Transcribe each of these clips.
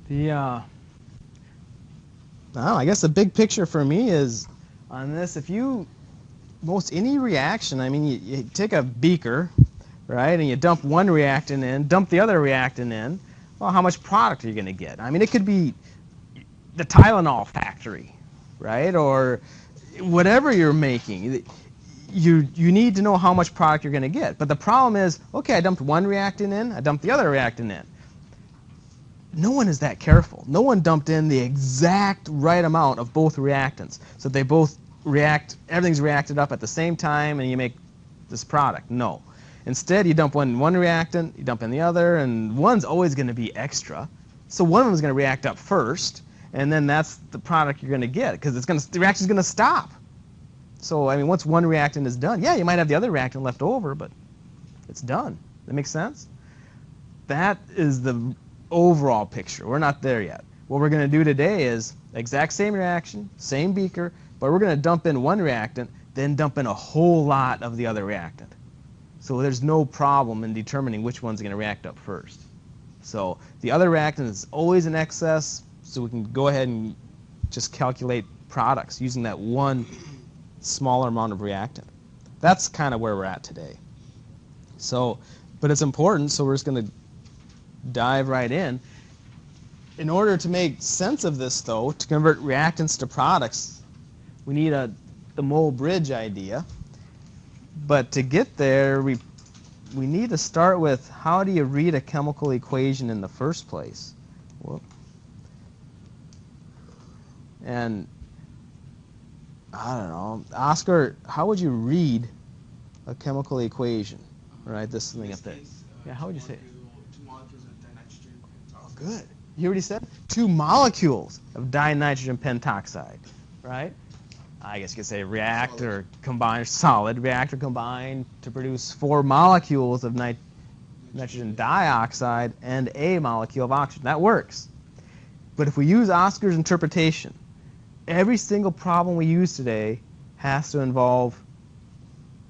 The I guess the big picture for me is on this, if you, most any reaction, I mean, you take a beaker, right, and you dump one reactant in, dump the other reactant in, well, how much product are you going to get? I mean, it could be the Tylenol factory, right, or whatever you're making. You need to know how much product you're going to get. But the problem is, okay, I dumped one reactant in, I dumped the other reactant in. No one is that careful. No one dumped in the exact right amount of both reactants, so they both react, everything's reacted up at the same time, and you make this product. No. Instead, you dump one reactant, you dump in the other, and one's always going to be extra. So one of them is going to react up first, and then that's the product you're going to get, because the reaction's going to stop. So, I mean, once one reactant is done, yeah, you might have the other reactant left over, but it's done. That makes sense? That is the overall picture. We're not there yet. What we're going to do today is exact same reaction, same beaker, but we're going to dump in one reactant, then dump in a whole lot of the other reactant. So there's no problem in determining which one's going to react up first. So the other reactant is always in excess, so we can go ahead and just calculate products using that one smaller amount of reactant. That's kind of where we're at today. So, but it's important, so we're just going to dive right in. In order to make sense of this, though, to convert reactants to products, we need the mole bridge idea. But to get there, we need to start with, how do you read a chemical equation in the first place? Whoop. And I don't know, Oscar, how would you read a chemical equation? Right, this thing up there. Yeah, how would you say it? Oh, good. You already said 2 molecules of dinitrogen pentoxide, right? I guess you could say react or combine, solid react or combine to produce 4 molecules of nitrogen dioxide and a molecule of oxygen. That works. But if we use Oscar's interpretation, every single problem we use today has to involve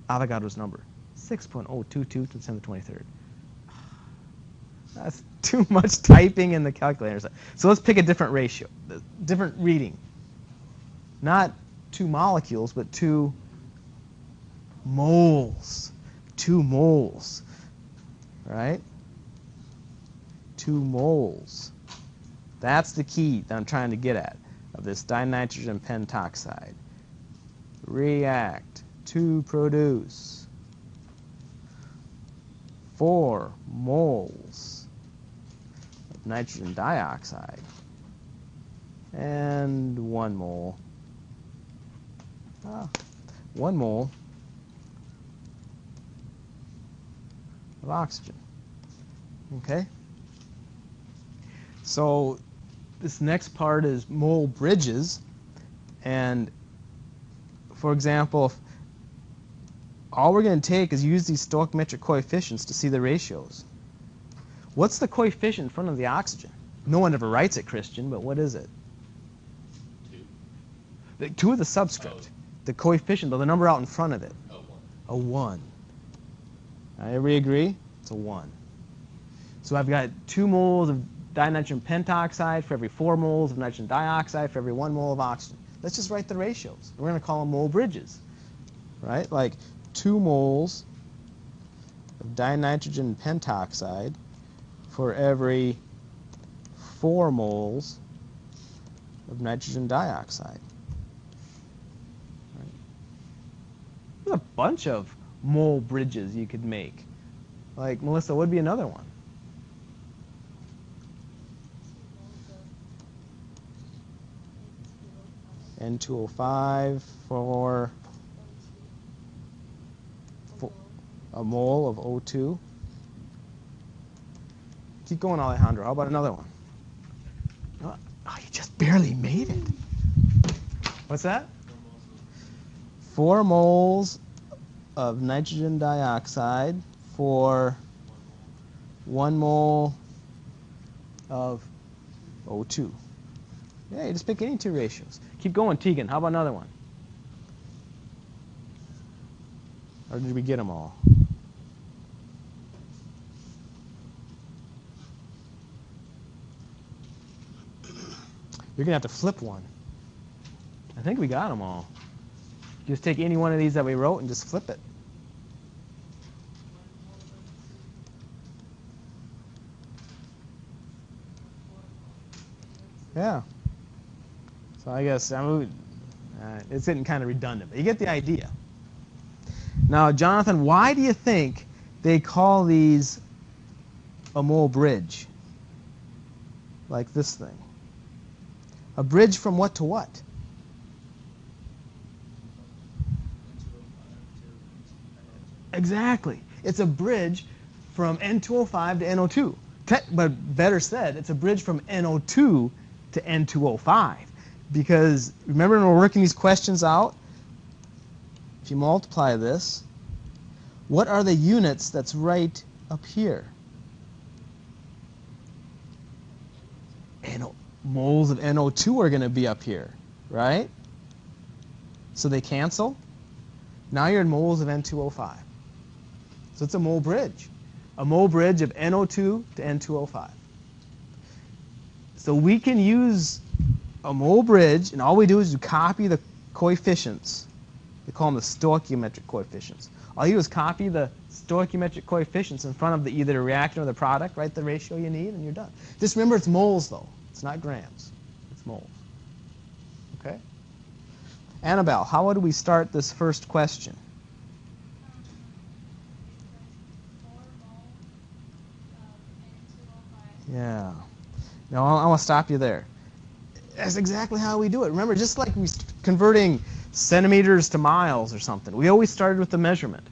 Avogadro's number, 6.022 to the 10 to the 23rd. That's too much typing in the calculator. So let's pick a different ratio, different reading. Not 2 molecules, but 2 moles. 2 moles, right? 2 moles. That's the key that I'm trying to get at of this dinitrogen pentoxide. React to produce 4 moles of nitrogen dioxide and 1 mole. 1 mole of oxygen. Okay? So this next part is mole bridges. And for example, if all we're going to take is use these stoichiometric coefficients to see the ratios. What's the coefficient in front of the oxygen? No one ever writes it, Christian, but what is it? 2. 2 of the subscript. The coefficient, the number out in front of it. A 1. Everybody agree? It's a 1. So I've got 2 moles of dinitrogen pentoxide for every 4 moles of nitrogen dioxide for every 1 mole of oxygen. Let's just write the ratios. We're going to call them mole bridges, right? Like 2 moles of dinitrogen pentoxide for every 4 moles of nitrogen dioxide. Right? There's a bunch of mole bridges you could make. Like, Melissa, what would be another one? N2O5 for a mole of O2. Keep going, Alejandro. How about another one? Oh, you just barely made it. What's that? 4 moles of nitrogen dioxide for 1 mole of O2. Yeah, you just pick any 2 ratios. Keep going, Tegan. How about another one? Or did we get them all? You're going to have to flip one. I think we got them all. Just take any one of these that we wrote and just flip it. Yeah. So I guess it's getting kind of redundant, but you get the idea. Now, Jonathan, why do you think they call these a mole bridge? Like this thing. A bridge from what to what? Exactly. It's a bridge from N2O5 to NO2. But better said, it's a bridge from NO2 to N2O5. Because remember when we're working these questions out, if you multiply this, what are the units that's right up here? Moles of NO2 are going to be up here, right? So they cancel. Now you're in moles of N2O5. So it's a mole bridge. A mole bridge of NO2 to N2O5. So we can use a mole bridge, and all we do is you copy the coefficients. They call them the stoichiometric coefficients. All you do is copy the stoichiometric coefficients in front of either the reactant or the product, write the ratio you need, and you're done. Just remember it's moles, though. It's not grams. It's moles. Okay? Annabelle, how do we start this first question? Yeah. Now, I want to stop you there. That's exactly how we do it. Remember, just like we converting centimeters to miles or something, we always started with the measurement.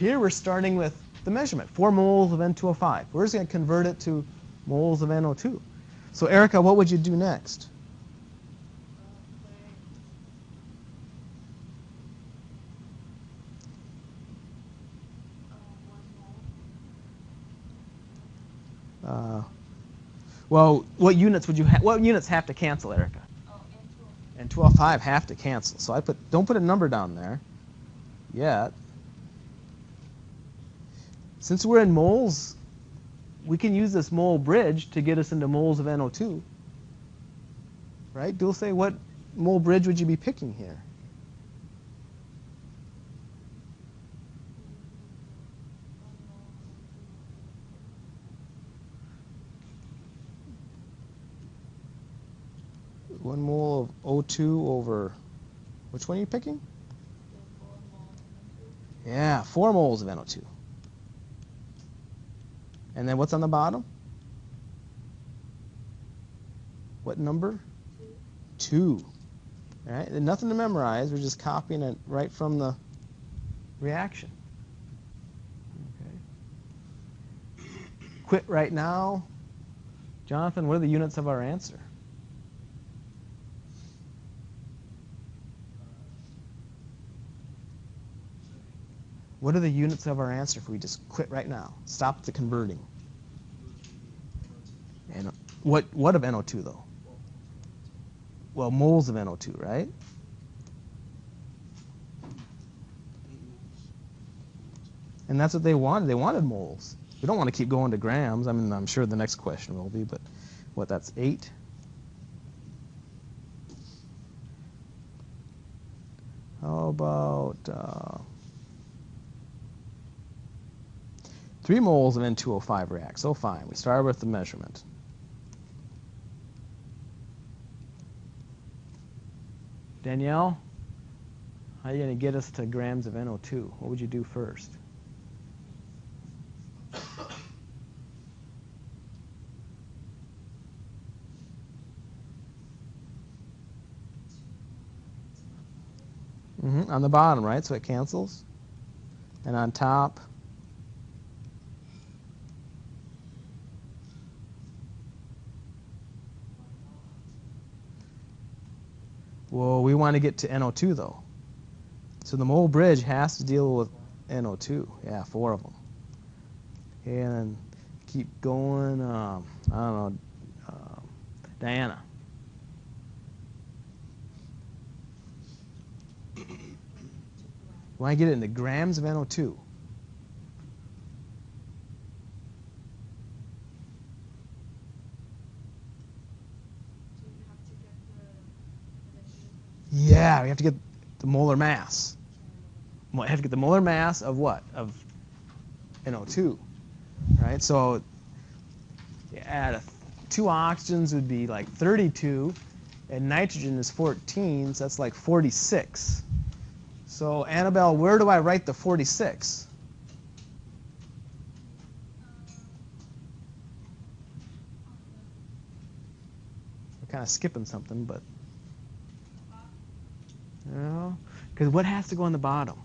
Here we're starting with the measurement, 4 moles of N2O5. We're just going to convert it to moles of NO2. So, Erica, what would you do next? Well, what units would you have? What units have to cancel, Erica? Oh, N2O5 have to cancel. So don't put a number down there yet. Since we're in moles, we can use this mole bridge to get us into moles of NO2. Right? Dulce, what mole bridge would you be picking here? One mole of O2 over, which one are you picking? Yeah, 4 moles of NO2. And then what's on the bottom? What number? 2. All right, and nothing to memorize. We're just copying it right from the reaction. Okay. Quit right now. Jonathan, what are the units of our answer? What are the units of our answer if we just quit right now? Stop the converting. And what of NO2 though? Well, moles of NO2, right? And that's what they wanted. They wanted moles. We don't want to keep going to grams. I mean, I'm sure the next question will be, but what, that's 8? How about 3 moles of N2O5 reacts. So fine. We started with the measurement. Danielle, how are you going to get us to grams of NO2? What would you do first? On the bottom, right? So it cancels. And on top, well, we want to get to NO2 though. So the mole bridge has to deal with NO2. Yeah, 4 of them. Okay, and then keep going. I don't know, Diana. We want to get it into grams of NO2. Yeah, we have to get the molar mass. We have to get the molar mass of what? Of NO2, right? So you add 2 oxygens would be like 32, and nitrogen is 14, so that's like 46. So Annabelle, where do I write the 46? We're kind of skipping something, but no, because what has to go on the bottom?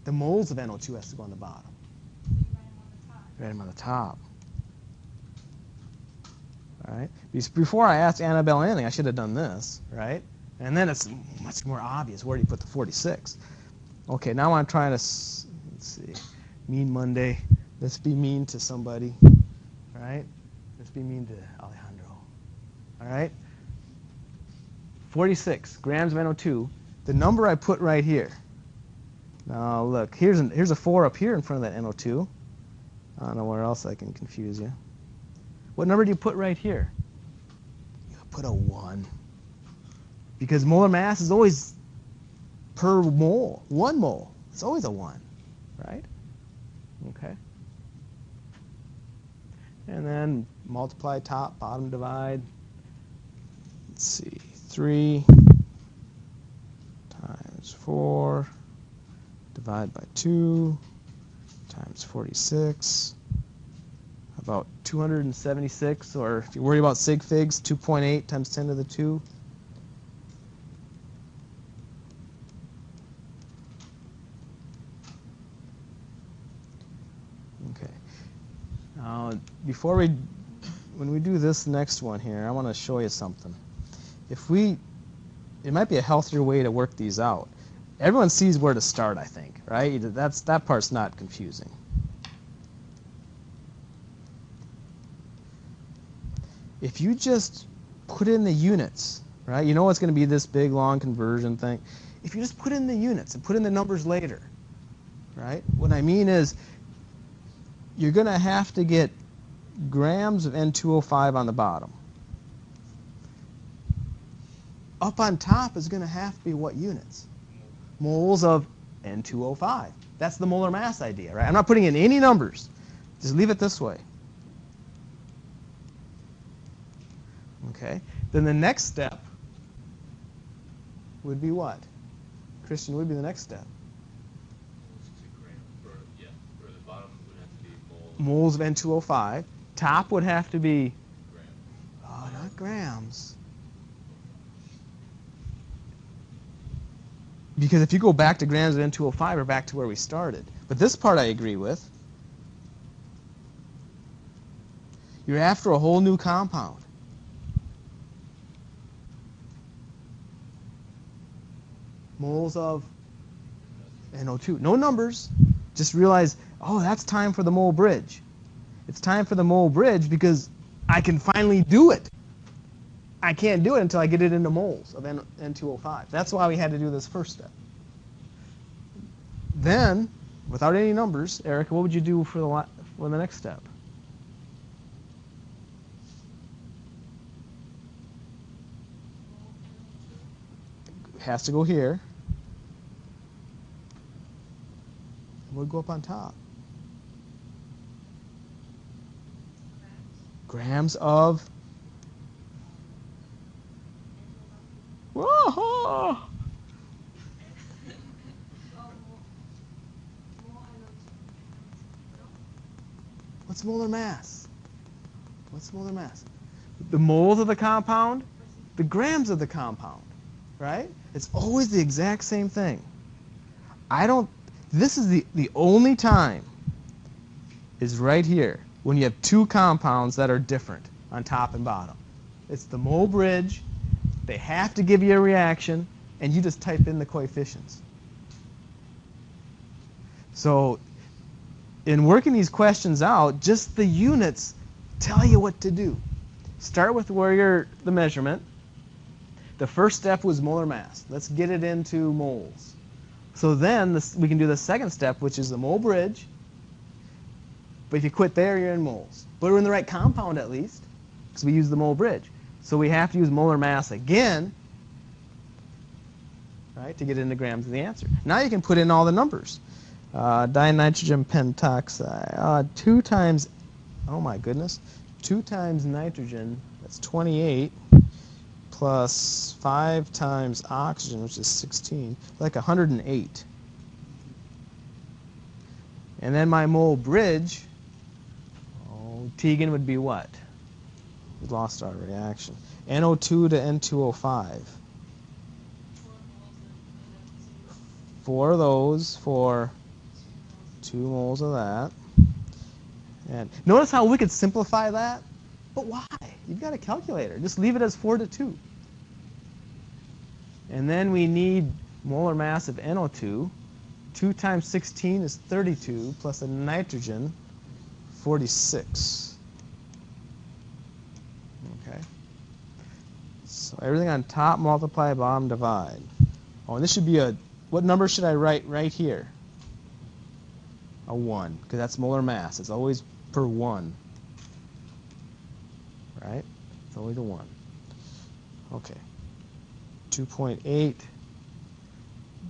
The moles of NO2 has to go on the bottom. Write them on the top. All right. Before I asked Annabelle anything, I should have done this, right? And then it's much more obvious. Where do you put the 46? Okay, now I'm trying to, let's see, mean Monday. Let's be mean to somebody, right? Let's be mean to Alejandro, all right? 46 grams of NO2, the number I put right here. Now look, here's a 4 up here in front of that NO2. I don't know where else I can confuse you. What number do you put right here? You put a 1. Because molar mass is always per mole, 1 mole. It's always a 1, right? Okay. And then multiply top, bottom divide. Let's see, 3 times 4 divide by 2 times 46. About 276, or if you worry about sig figs, 2.8 times 10 to the 2. Okay. Now, when we do this next one here, I want to show you something. It might be a healthier way to work these out. Everyone sees where to start, I think, right? That part's not confusing. If you just put in the units, right? You know it's going to be this big, long conversion thing. If you just put in the units and put in the numbers later, right? What I mean is you're going to have to get grams of N2O5 on the bottom. Up on top is going to have to be what units? Moles of N2O5. That's the molar mass idea, right? I'm not putting in any numbers. Just leave it this way. Okay. Then the next step would be what? Christian, would be the next step. For the bottom would have to be moles of N2O5. Top would have to be grams. Oh, not grams. Because if you go back to grams of N2O5, we're back to where we started. But this part I agree with. You're after a whole new compound. Moles of NO2. No numbers. Just realize, oh, that's time for the mole bridge. It's time for the mole bridge because I can finally do it. I can't do it until I get it into moles of N2O5. That's why we had to do this first step. Then, without any numbers, Erica, what would you do for the next step? It has to go here. What would go up on top? Grams of. Whoa! What's molar mass? What's molar mass? The moles of the compound, the grams of the compound, right? It's always the exact same thing. This is the only time is right here when you have two compounds that are different on top and bottom. It's the mole bridge. They have to give you a reaction, and you just type in the coefficients. So in working these questions out, just the units tell you what to do. Start with the measurement. The first step was molar mass. Let's get it into moles. So then we can do the second step, which is the mole bridge. But if you quit there, you're in moles. But we're in the right compound at least, because we use the mole bridge. So we have to use molar mass again right, to get into grams of the answer. Now you can put in all the numbers. Dinitrogen pentoxide, 2 times, oh my goodness, 2 times nitrogen, that's 28, plus 5 times oxygen, which is 16, like 108. And then my mole bridge, Tegan would be what? We lost our reaction. NO2 to N2O5. 4 of those for 2 moles of that. And notice how we could simplify that? But why? You've got a calculator. Just leave it as 4 to 2. And then we need molar mass of NO2. 2 times 16 is 32, plus a nitrogen, 46. Okay. So everything on top multiply, bottom divide. Oh, and this should be a, what number should I write right here? A 1, because that's molar mass. It's always per 1. Right? It's always a 1. Okay. 2.8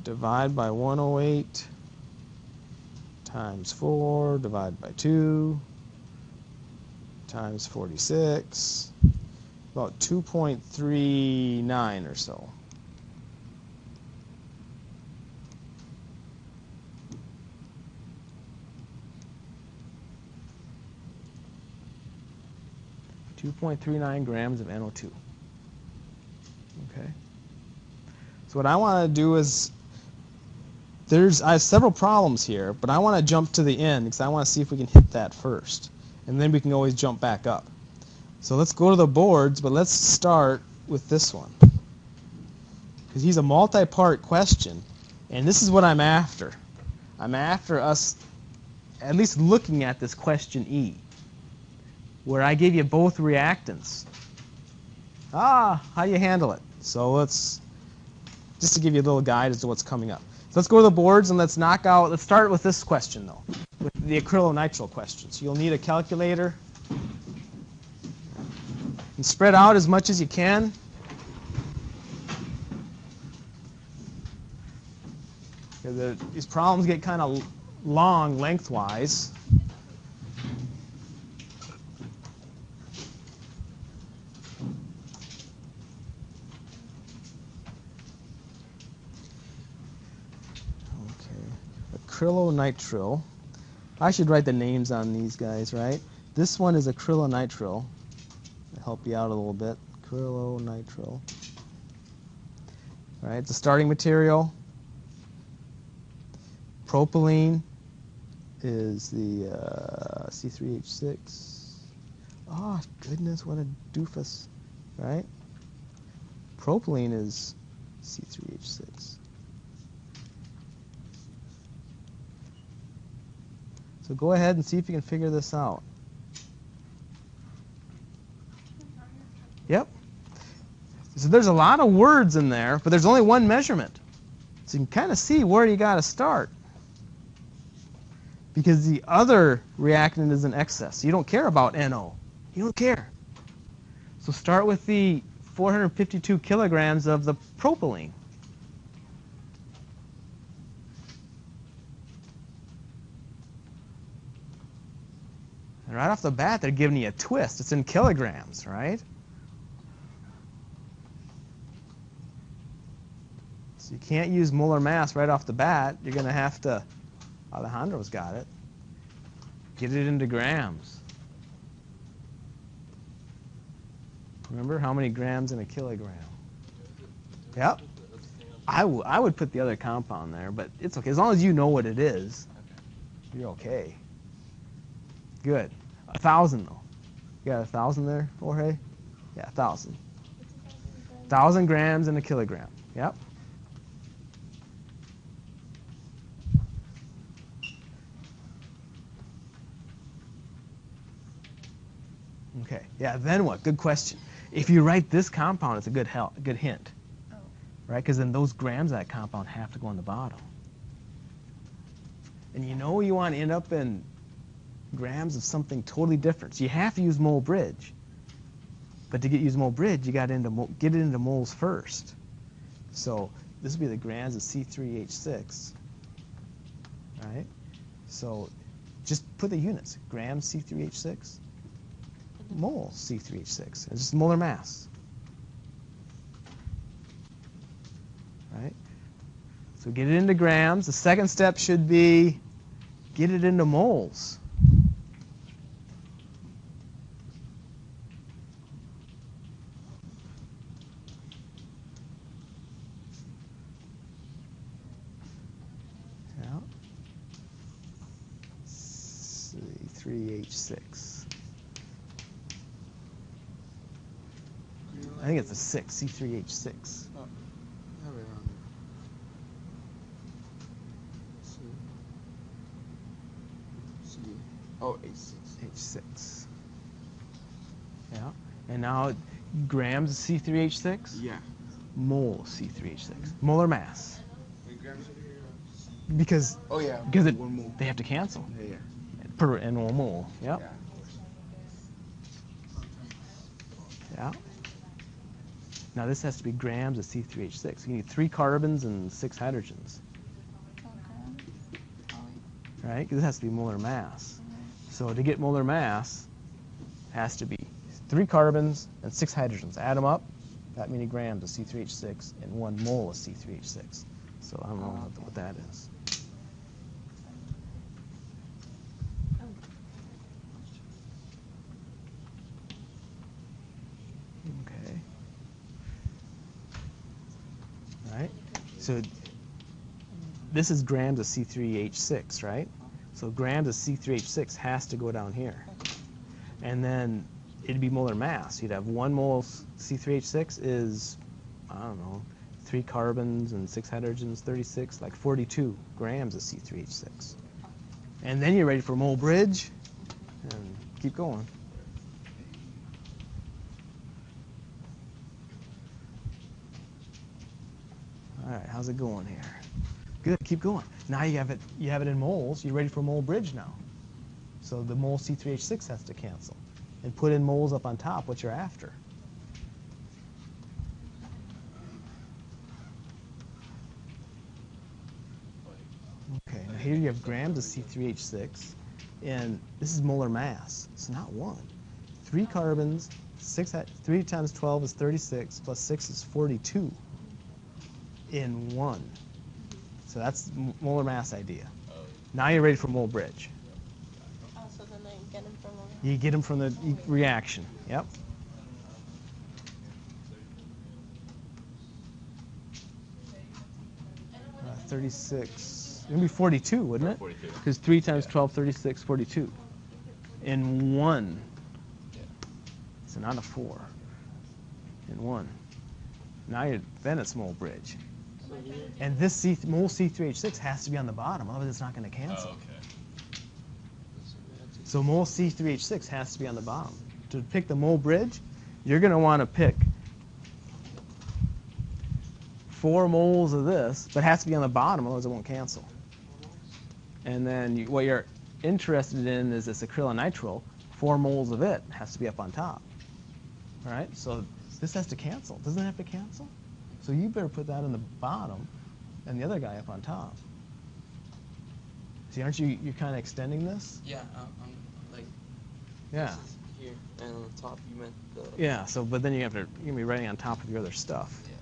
divide by 108 times 4 divide by 2 times 46, about 2.39 or so. .39 grams of NO2. Okay. So what I want to do is, I have several problems here, but I want to jump to the end because I want to see if we can hit that first. And then we can always jump back up. So let's go to the boards, but let's start with this one. Because he's a multi-part question, and this is what I'm after. I'm after us at least looking at this question E, where I gave you both reactants. How do you handle it? So let's, just to give you a little guide as to what's coming up. So let's go to the boards and let's start with this question though, with the acrylonitrile question. So you'll need a calculator. And spread out as much as you can. These problems get kind of long lengthwise. Acrylonitrile. I should write the names on these guys, right? This one is acrylonitrile. I'll help you out a little bit. Acrylonitrile. All right, it's a starting material. Propylene is the C3H6. Oh, goodness, what a doofus, right? Propylene is C3H6. So go ahead and see if you can figure this out. Yep. So there's a lot of words in there, but there's only one measurement. So you can kind of see where you got to start. Because the other reactant is in excess. You don't care about NO. You don't care. So start with the 452 kilograms of the propylene. And right off the bat, they're giving you a twist. It's in kilograms, right? So you can't use molar mass right off the bat. You're going to have to, Alejandro's got it, get it into grams. Remember how many grams in a kilogram? Yep. I would put the other compound there, but it's okay. As long as you know what it is, you're okay. Good. 1,000 though. You got 1,000 there, Jorge? Yeah, 1,000. 1,000 grams in a kilogram. Yep. Okay. Yeah. Then what? Good question. If you write this compound, it's a good hint, right? Because then those grams of that compound have to go on the bottom. And you know you want to end up in grams of something totally different. So you have to use mole bridge. But to use mole bridge, you got to get it into moles first. So this would be the grams of C3H6, right? So just put the units, grams C3H6, mole C3H6. It's just molar mass, right? So get it into grams. The second step should be get it into moles. Yeah. C3H6. I think it's a 6, C3H6. Oh, have it on there. C. Oh, H6. H6. Yeah. And now grams of C3H6, Yeah. mole C3H6. Molar mass. Wait, grams over here. Because Oh yeah. because one more. they have to cancel Yeah. per and one mole. Yep. Yeah. Yeah. Now this has to be grams of C3H6. You need 3 carbons and 6 hydrogens, right? Because this has to be molar mass. So to get molar mass, it has to be 3 carbons and 6 hydrogens. Add them up, that many grams of C3H6 and 1 mole of C3H6. So I don't know what that is. Okay. All right. So this is grams of C3H6, right? So grams of C3H6 has to go down here. And then it'd be molar mass. You'd have 1 mole C3H6 is, I don't know, 3 carbons and 6 hydrogens, 36, like 42 grams of C3H6. And then you're ready for mole bridge, and keep going. All right, how's it going here? Good, keep going. Now you have it in moles. You're ready for mole bridge now. So the mole C3H6 has to cancel. And put in moles up on top, what you're after. Okay, now here you have grams of C3H6, and this is molar mass. It's not 1. 3 carbons, 3 times 12 is 36, plus 6 is 42 in 1. So that's molar mass idea. Now you're ready for mole bridge. Oh, so then I get them from over. You get them from the reaction. Yep. Uh, 36. It would be 42, wouldn't it? 42. Because 3 times 12, 36, 42. In 1. So not a 4. In 1. Now then it's mole bridge. And this mole C3H6 has to be on the bottom, otherwise it's not going to cancel. Oh, okay. So mole C3H6 has to be on the bottom. To pick the mole bridge, you're going to want to pick 4 moles of this, but it has to be on the bottom, otherwise it won't cancel. And then what you're interested in is this acrylonitrile. 4 moles of it has to be up on top. All right, so this has to cancel. Doesn't it have to cancel? So you better put that in the bottom and the other guy up on top. See, aren't you're kind of extending this? Yeah. I'm like. Yeah. This is here, and on the top you meant the. Yeah, so, but then you're going to be writing on top of your other stuff. Yeah.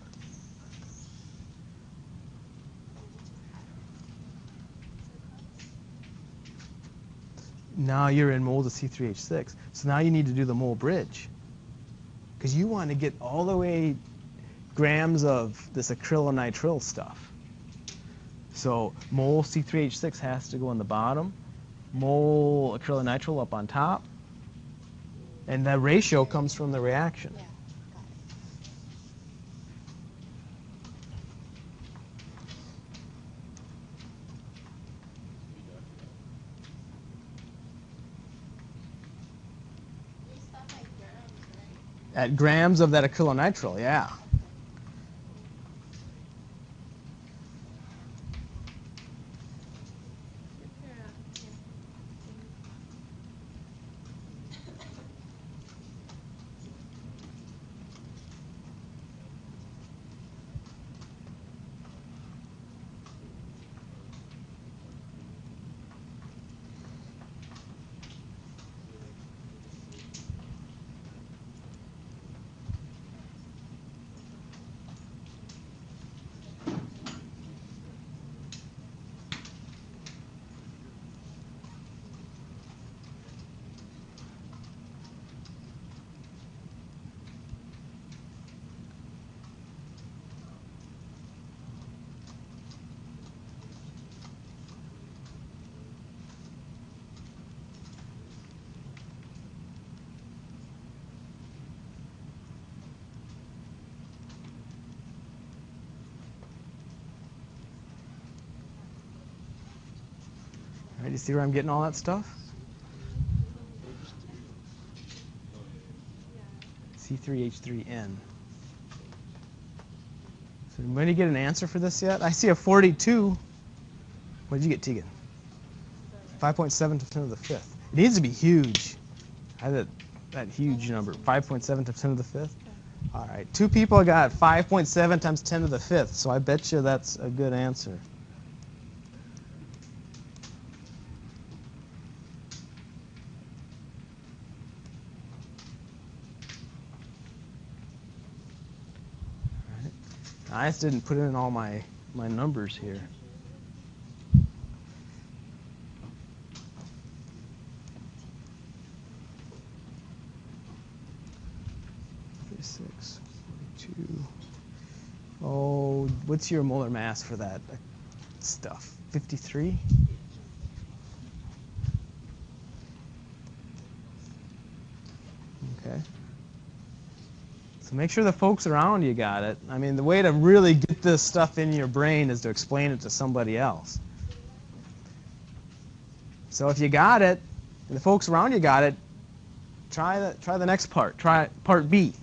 Now you're in moles of C3H6. So now you need to do the mole bridge. Because you want to get all the way grams of this acrylonitrile stuff. So mole C3H6 has to go on the bottom, mole acrylonitrile up on top, and that ratio comes from the reaction. Yeah, got it. We stop at grams, right? At grams of that acrylonitrile, yeah. right, you see where I'm getting all that stuff? C3H3N. So anybody get an answer for this yet? I see a 42. What did you get, Tegan? 5.7 to 10 to the fifth. It needs to be huge. I had that huge number, 5.7 to 10 to the fifth. All right, 2 people got 5.7 times 10 to the fifth, so I bet you that's a good answer. All right. I just didn't put in all my numbers here. Oh, what's your molar mass for that stuff? 53? Okay. So make sure the folks around you got it. I mean, the way to really get this stuff in your brain is to explain it to somebody else. So if you got it, and the folks around you got it, try the next part. Try part B.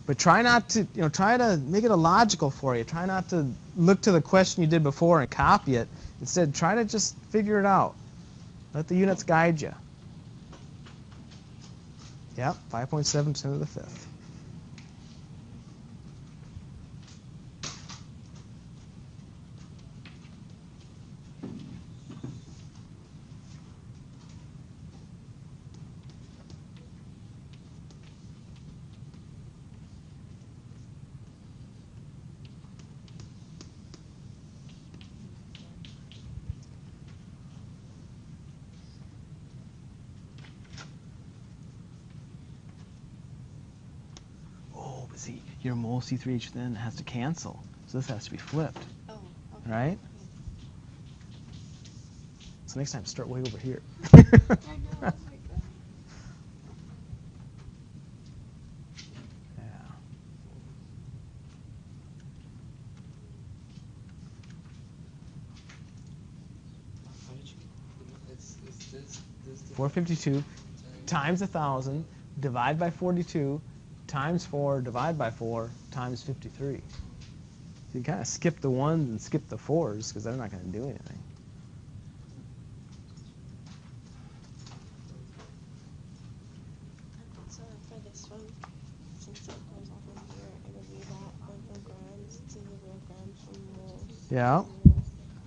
But try not to, try to make it illogical for you. Try not to look to the question you did before and copy it. Instead, try to just figure it out. Let the units guide you. Yep, 5.7 to the fifth. See, your mole C3H then has to cancel. So this has to be flipped. Oh, okay. Right? So next time, start way over here. I know, oh my God. Yeah. It's this 452 times 1,000, divide by 42, times 4, divide by 4, times 53. So you kind of skip the 1s and skip the 4s because they're not going to do anything. So for this one, since it goes off in here, it would be that going from grams to the real grams from moles. Yeah.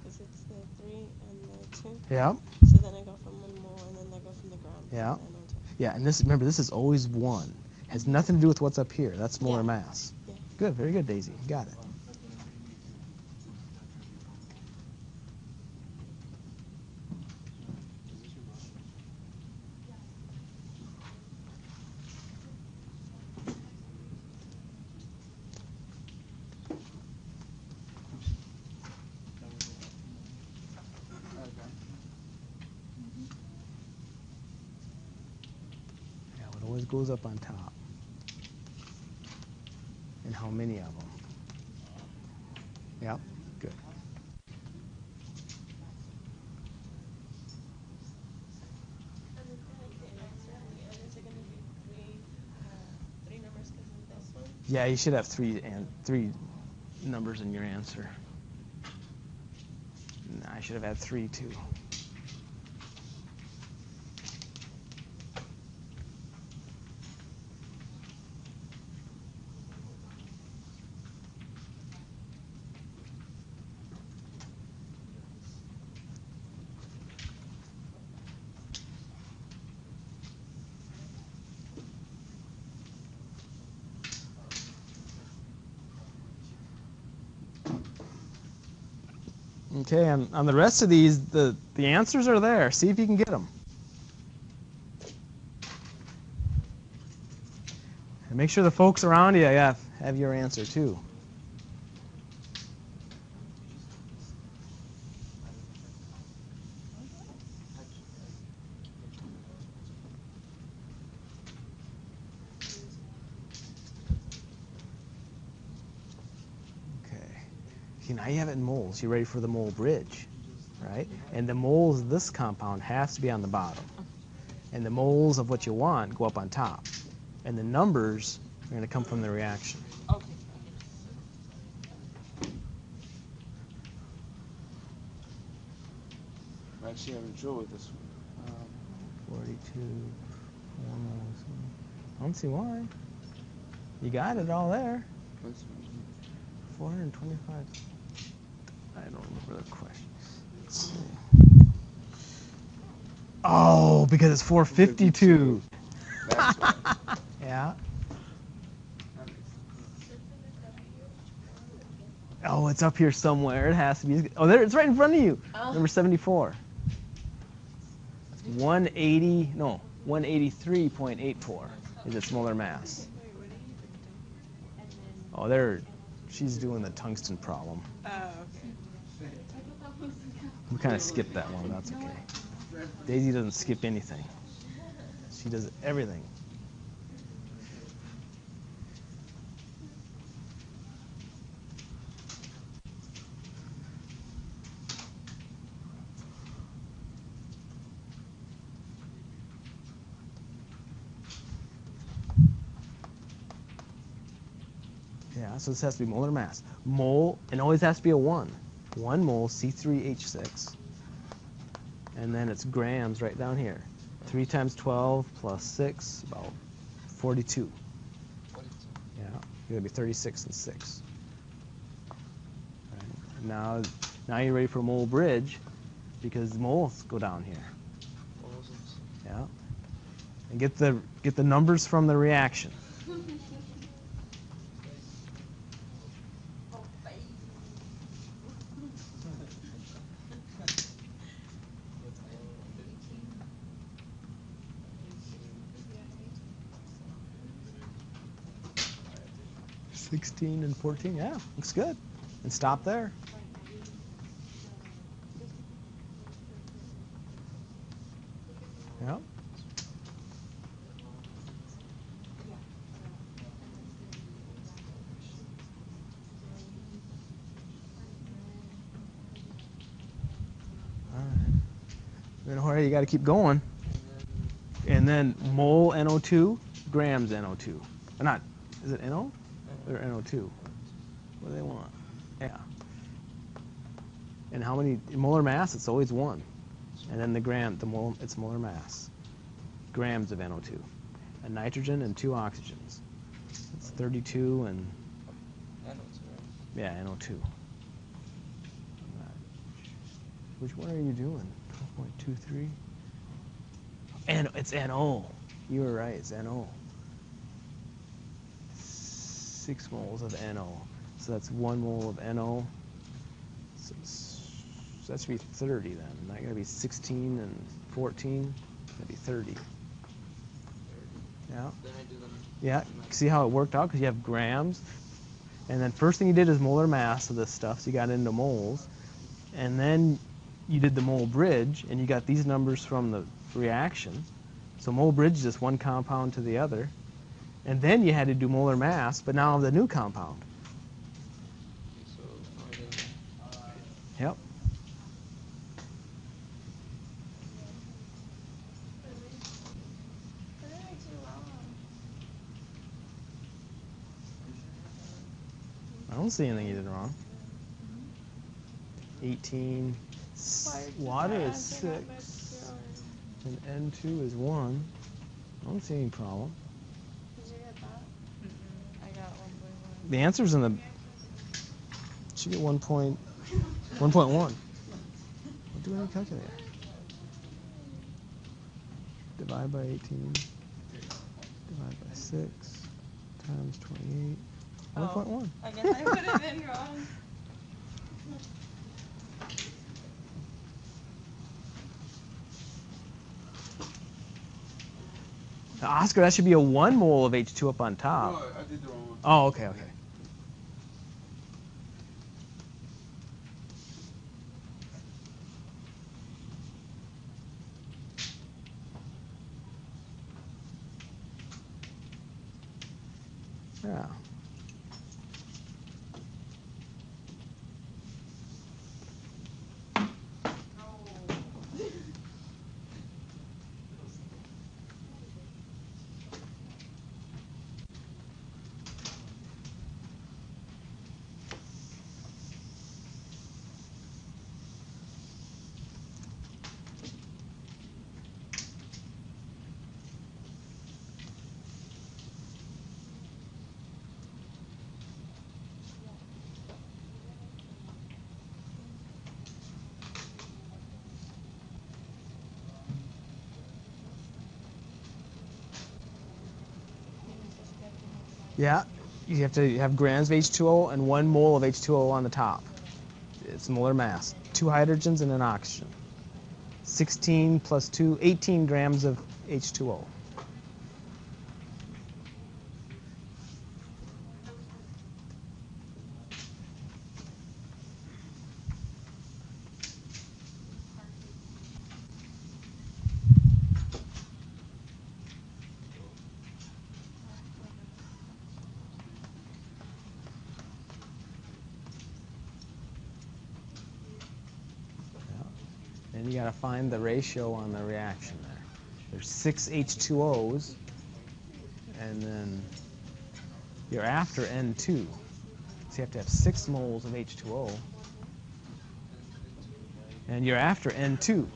Because it's the 3 and the 2. Yeah. So then I go from 1 mole and then I go from the grams. Yeah. And then on top. Yeah, and this, remember, this is always 1. Has nothing to do with what's up here. That's molar Yeah. mass. Yeah. Good, very good, Daisy. You got it. Yeah, it always goes up on top. And how many of them? Yep, good. And then for like the answer, the others are going to be 3 numbers because of this one. Yeah, you should have three numbers in your answer. Nah, I should have had 3 too. Okay, and on the rest of these, the answers are there. See if you can get them. And make sure the folks around you have your answer too. See, now you have it in moles. You're ready for the mole bridge, right? And the moles of this compound has to be on the bottom. And the moles of what you want go up on top. And the numbers are going to come from the reaction. Okay. I'm actually having trouble with this one. 42 moles. I don't see why. You got it all there. What's 425. I don't remember the question. Let's see. Oh, because it's 452. That's why. Yeah. That makes sense. Oh, it's up here somewhere. It has to be. Oh, there, it's right in front of you. Oh. Number 74. 180, no, 183.84 is its molar mass. Oh, there, she's doing the tungsten problem. Oh, okay. We kind of skipped that one, that's okay. Daisy doesn't skip anything. She does everything. Yeah, so this has to be molar mass. Mole, and always has to be a 1. 1 mole C3H6. And then it's grams right down here. 3 times 12 plus 6, about 42. 42. Yeah, it'll be 36 and 6. Right. Now you're ready for mole bridge because the moles go down here. Yeah. And get the numbers from the reaction. Yeah. 16 and 14, yeah, looks good. And stop there. Yeah. All right. Then, Jorge, you got to keep going. And then mole NO2, grams NO2. Or not, is it NO? Or NO2? What do they want? Yeah. And how many, molar mass, it's always 1. And then the gram, it's molar mass. Grams of NO2. A nitrogen and 2 oxygens. It's 32 and, yeah, NO2. Which one are you doing? 12.23? And it's NO. You were right, it's NO. 6 moles of NO. So that's 1 mole of NO. So that should be 30 then. Not going to be 16 and 14. It's going to be 30. Yeah. Then I do them. Yeah. See how it worked out? Because you have grams. And then first thing you did is molar mass of this stuff. So you got into moles. And then you did the mole bridge. And you got these numbers from the reaction. So mole bridge is just one compound to the other. And then you had to do molar mass, but now of the new compound. So now Yep. I don't see anything you did wrong. 18. Water is 6. And N2 is 1. I don't see any problem. Did you get that? I got 1.1. The answer's in the. Should get 1.1. What do I calculate? Divide by 18. Divide by 6. Times 28. 1.1. I guess I put it in wrong. Oscar, that should be a 1 mole of H2 up on top. No, I did the wrong one. Oh, okay, okay. Yeah. Yeah, you have to have grams of H2O and 1 mole of H2O on the top. It's molar mass. 2 hydrogens and an oxygen. 16 plus 2, 18 grams of H2O. And you got to find the ratio on the reaction there. There's 6 H2Os, and then you're after N2. So you have to have 6 moles of H2O. And you're after N2,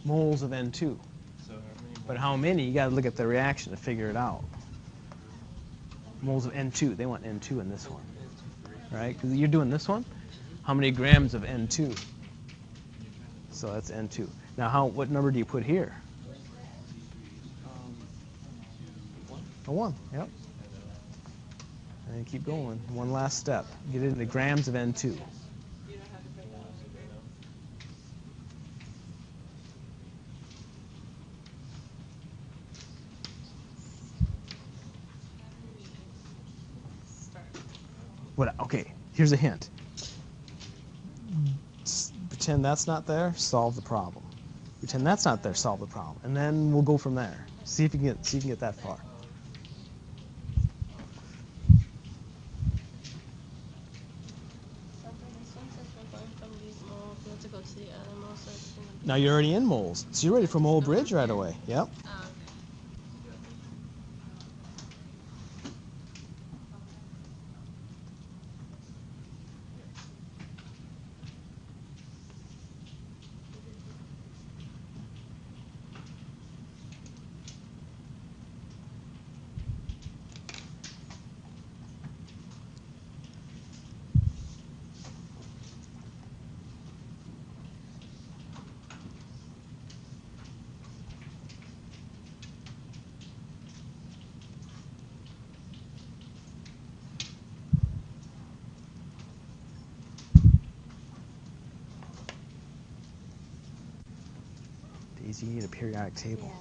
moles of N2. But how many? You got to look at the reaction to figure it out. Moles of N2. They want N2 in this one, right? Because you're doing this one. How many grams of N2? So that's N2. Now, what number do you put here? A 1, yep. And then keep going. One last step. Get into grams of N2. Okay, here's a hint. Pretend that's not there, solve the problem. Pretend that's not there, solve the problem. And then we'll go from there. See if you can get that far. Now you're already in moles, so you're ready for mole bridge right away. Yep. Daisy, you need a periodic table.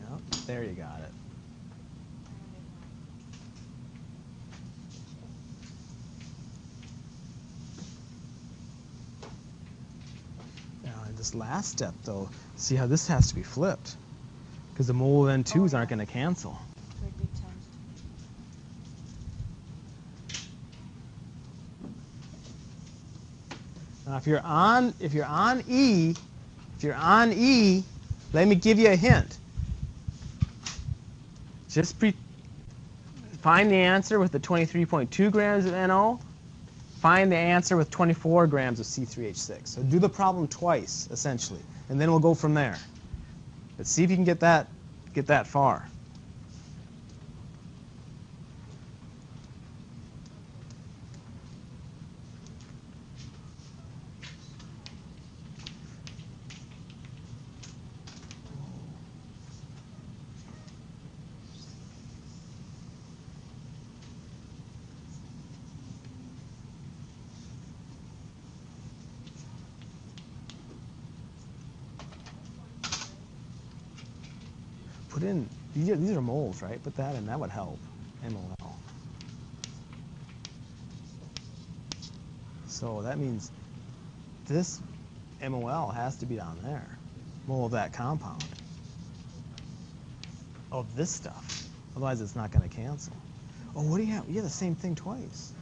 Yep, there you got it. Now, in this last step, though, see how this has to be flipped. Because the mole of N2s aren't going to cancel. Now, if you're on E, let me give you a hint. Just find the answer with the 23.2 grams of NO. Find the answer with 24 grams of C3H6. So do the problem twice, essentially, and then we'll go from there. But see if you can get that far. Put in, these are moles, right? Put that in, that would help. MOL. So that means this MOL has to be down there. Mole of that compound. Of this stuff. Otherwise it's not going to cancel. Oh, what do you have? You have the same thing twice.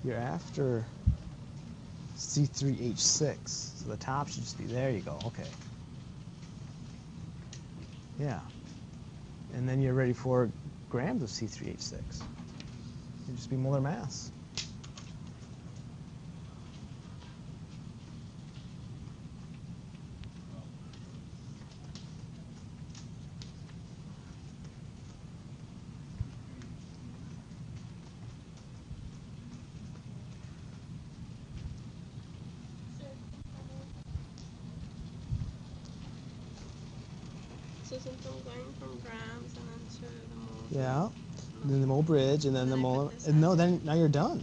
You're after C3H6. So the top should just be, there you go, okay. Yeah. And then you're ready for grams of C3H6. It'd just be molar mass. So since I'm going from grams and then to the mole. Yeah. And then the mole bridge, and then the Then I put molar. this And no, answer. then now you're done.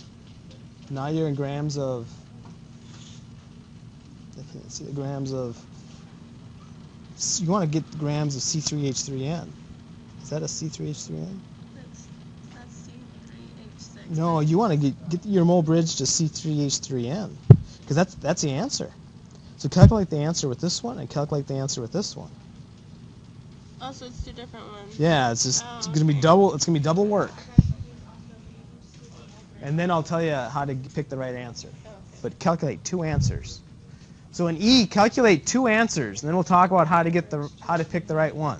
Now you're in grams of. I can't see the grams of. You want to get grams of C3H3N. Is that a C3H3N? That's C3H6. No, you want to get your mole bridge to C3H3N, because that's the answer. So calculate the answer with this one, and calculate the answer with this one. Oh, so it's two different ones. Yeah, it's just Oh, it's gonna be okay. double. It's gonna be double work. And then I'll tell you how to pick the right answer. But calculate two answers. So in E, calculate two answers, and then we'll talk about how to pick the right one.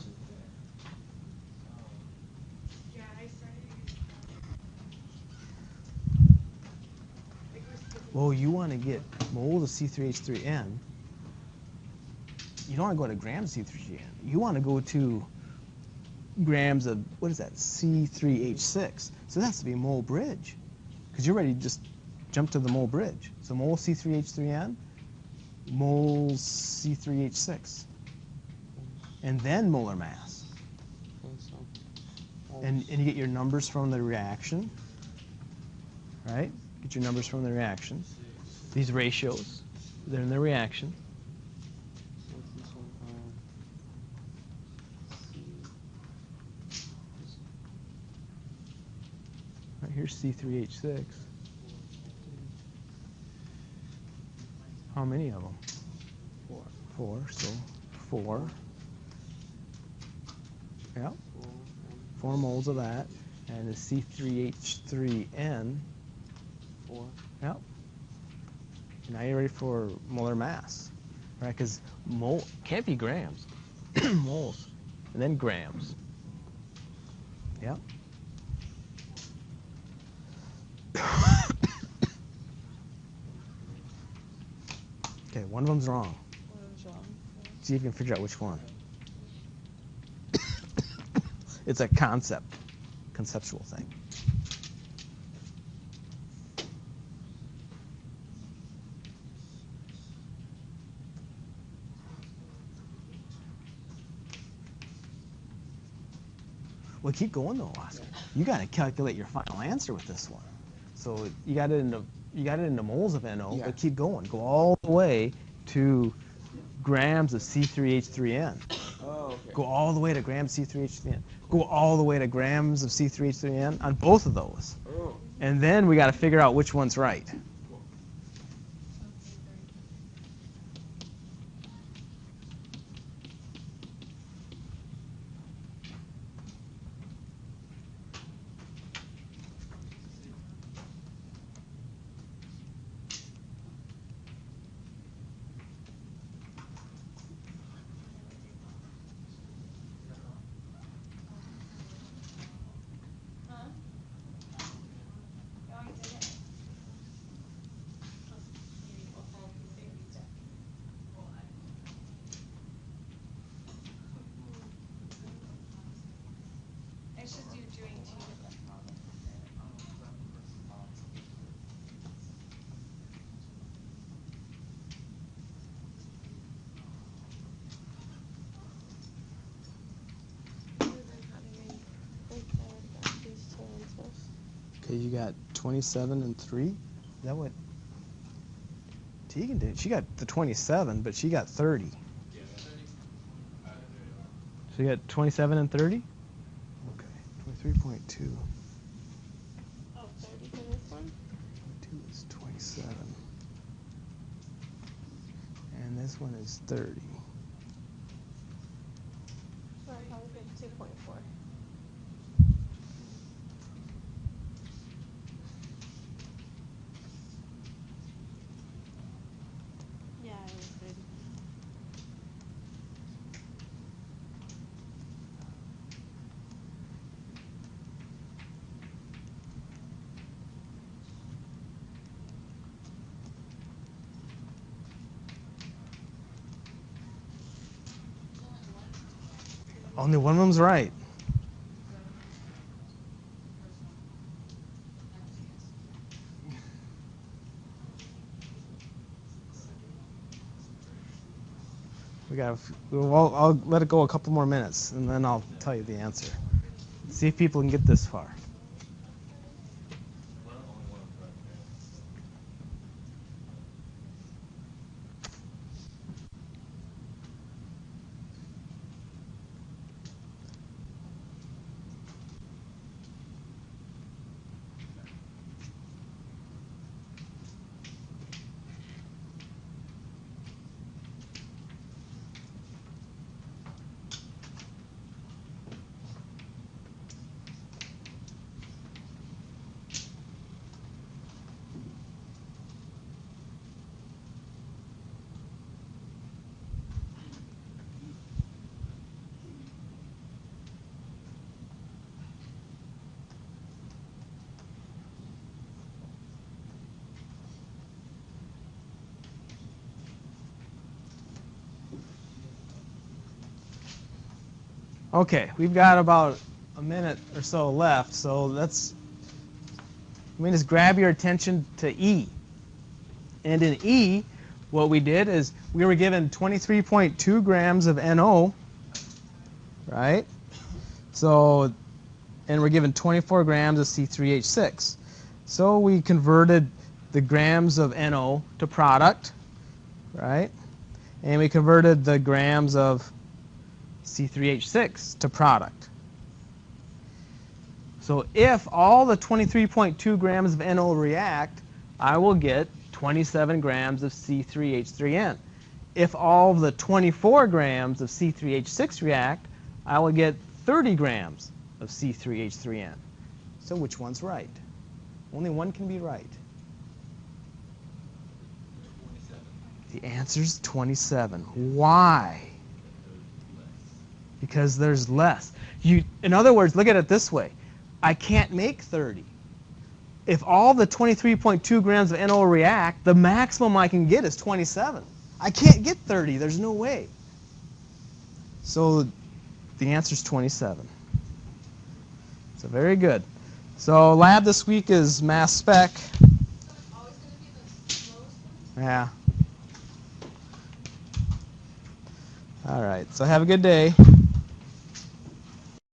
Well, you want to get moles of C3H3N. You don't want to go to grams of C3H3N. You want to go to grams of, what is that, C3H6. So that has to be a mole bridge, because you're ready to just jump to the mole bridge. So mole C3H3N, mole C3H6, and then molar mass. And you get your numbers from the reaction, right? Get your numbers from the reaction. These ratios, they're in the reaction. Right, here's C3H6. How many of them? Four, so 4. Yep. 4 moles of that. And the C3H3N. 4. Yep. Now you're ready for molar mass, right? Because mole can't be grams. Moles. And then grams. Yep. Okay, one of them's wrong. See if you can figure out which one. It's a conceptual thing. Well, keep going though, Oscar. You got to calculate your final answer with this one. So you got it into moles of NO, Yeah. but keep going. Go all the way to grams of C3H3N. Oh, okay. Go all the way to grams of C3H3N. Go all the way to grams of C3H3N on both of those. Oh. And then we got to figure out which one's right. It's just you doing two different problems. Okay, you got 27 and 3. Is that what Tegan did? She got the 27, but she got 30. So you got 27 and 30? Okay, 23.2. Oh, 30 for this one? 2 is 27. And this one is 30. So I probably get 2.4. Yeah, it was good. Only one of them's right. I'll let it go a couple more minutes, and then I'll tell you the answer. See if people can get this far. Okay, we've got about a minute or so left, so let me just grab your attention to E. And in E, what we did is we were given 23.2 grams of NO, right? So, and we're given 24 grams of C3H6. So we converted the grams of NO to product, right? And we converted the grams of C3H6 to product. So if all the 23.2 grams of NO react, I will get 27 grams of C3H3N. If all of the 24 grams of C3H6 react, I will get 30 grams of C3H3N. So which one's right? Only one can be right. 27. The answer's 27. Why? Because there's less. In other words, look at it this way. I can't make 30. If all the 23.2 grams of NO react, the maximum I can get is 27. I can't get 30. There's no way. So the answer is 27. So very good. So lab this week is mass spec. So it's always going to be the slowest one? Yeah. All right. So have a good day.